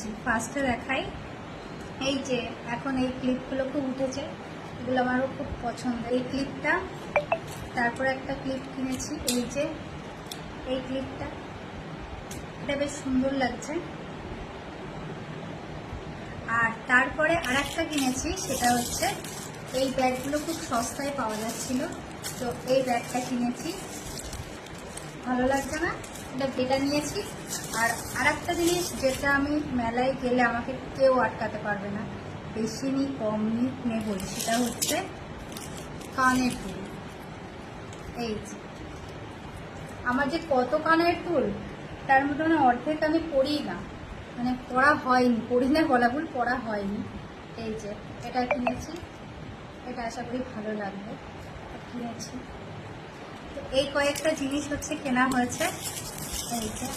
দেখাচ্ছি। ফার্স্টে দেখাই, এই যে এখন এই ক্লিপগুলো খুব উঠেছে, এগুলো আমারও খুব পছন্দ। এই ক্লিপটা, তারপরে একটা ক্লিপ কিনেছি, এই যে এই ক্লিপটা, এটা বেশ সুন্দর লাগছে। আর তারপরে আর একটা কিনেছি, সেটা হচ্ছে এই ব্যাগগুলো খুব সস্তায় পাওয়া যাচ্ছিল, তো এই ব্যাগটা কিনেছি। ভালো লাগছে না, এটা নিয়েছি। আর একটা জিনিস যেটা আমি মেলায় গেলে আমাকে কেউ আটকাতে পারবে না, বেশি নি কম নি নেবই, সেটা হচ্ছে কানের দুল। এই যে আমার যে কত কানের দুল, তার মধ্যে মানে অর্ধেক আমি পরি না, মানে পড়া হয়নি, পড়ি না বলা ভুল, পড়া হয়নি। এই যে এটা কিনেছি, এটা আশা করি ভালো লাগবে, কিনেছি। তো এই কয়েকটা জিনিস হচ্ছে কেনা হয়েছে। এই যে